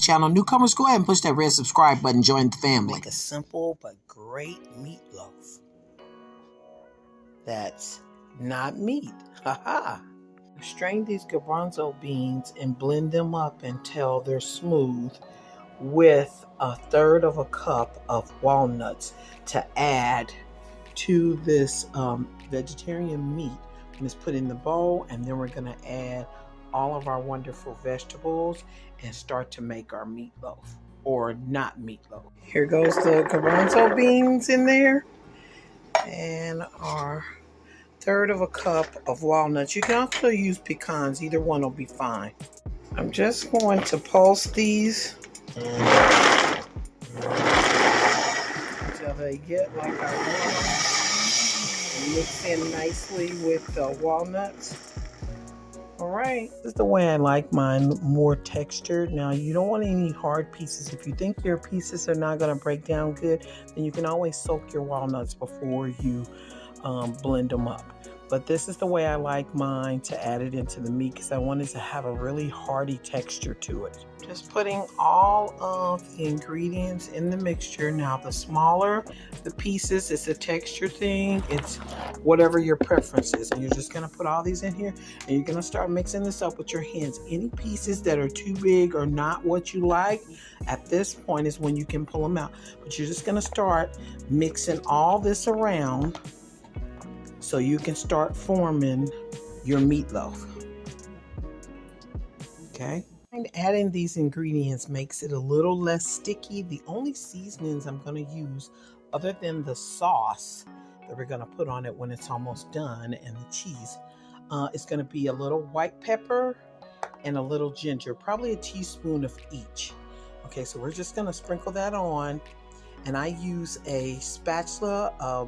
channel. Newcomers, go ahead and push that red subscribe button. Join the family. Make a simple but great meatloaf that's not meat. Haha. Strain these garbanzo beans and blend them up until they're smooth with 1/3 cup of walnuts to add to this vegetarian meat. When it's put in the bowl, and then we're going to add all of our wonderful vegetables and start to make our meatloaf, or not meatloaf. Here goes the garbanzo beans in there and our 1/3 cup of walnuts. You can also use pecans, either one will be fine. I'm just going to pulse these until they get like I want them. Mix in nicely with the walnuts. All right, this is the way I like mine, more textured. Now, you don't want any hard pieces. If you think your pieces are not going to break down good, then you can always soak your walnuts before you blend them up. But this is the way I like mine, to add it into the meat, because I wanted to have a really hearty texture to it. Just putting all of the ingredients in the mixture. Now, the smaller the pieces, it's a texture thing. It's whatever your preference is. And you're just going to put all these in here, and you're going to start mixing this up with your hands. Any pieces that are too big or not what you like, at this point is when you can pull them out. But you're just going to start mixing all this around so you can start forming your meatloaf. Okay? And adding these ingredients makes it a little less sticky. The only seasonings I'm going to use, other than the sauce that we're going to put on it when it's almost done, and the cheese, is going to be a little white pepper and a little ginger, probably a teaspoon of each. Okay, so we're just going to sprinkle that on, and I use a spatula,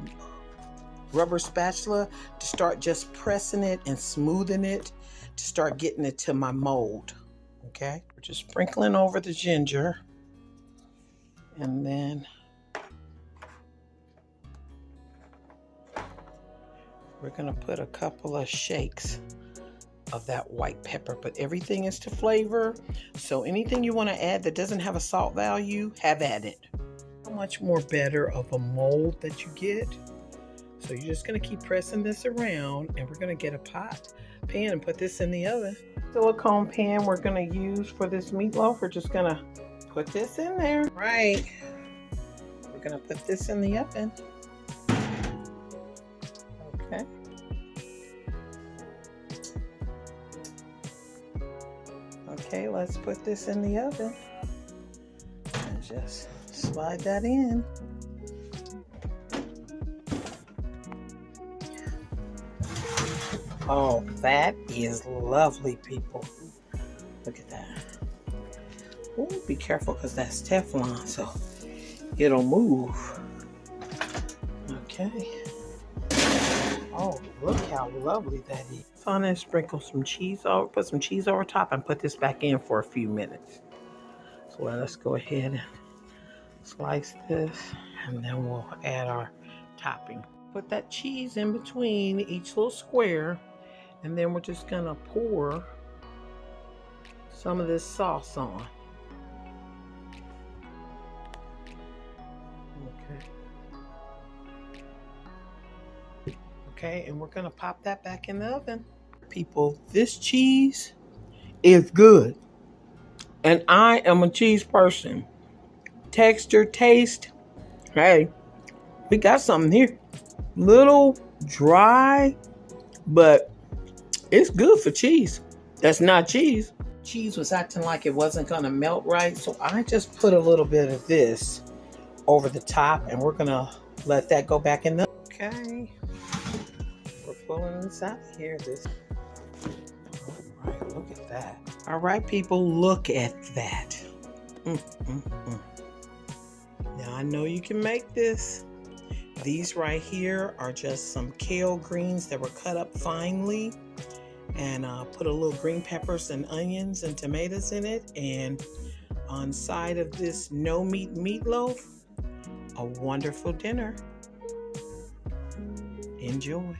rubber spatula, to start just pressing it and smoothing it to start getting it to my mold. Okay, we're just sprinkling over the ginger, and then we're gonna put a couple of shakes of that white pepper, but everything is to flavor. So anything you want to add that doesn't have a salt value, have added. How much more better of a mold that you get. So you're just going to keep pressing this around, and we're going to get a pan and put this in the oven. Silicone pan we're going to use for this meatloaf. We're just going to put this in there. Right. We're going to put this in the oven. Okay. Okay, let's put this in the oven. And just slide that in. Oh, that is lovely, people. Look at that. Ooh, be careful, because that's Teflon, so it'll move. Okay. Oh, look how lovely that is. So I'm going to sprinkle some cheese over, put some cheese over top, and put this back in for a few minutes. So let's go ahead and slice this, and then we'll add our topping. Put that cheese in between each little square. And then we're just gonna pour some of this sauce on. Okay, and we're gonna pop that back in the oven. People, this cheese is good. And I am a cheese person. Texture, taste, hey, we got something here. Little dry, but it's good for cheese. That's not cheese. Cheese was acting like it wasn't gonna melt right, so I just put a little bit of this over the top, and we're gonna let that go back in the... Okay, we're pulling this out of here. All right, look at that. All right, people, look at that. Now, I know you can make this. These right here are just some kale greens that were cut up finely, and put a little green peppers and onions and tomatoes in it. And on side of this no meat meatloaf, a wonderful dinner. Enjoy.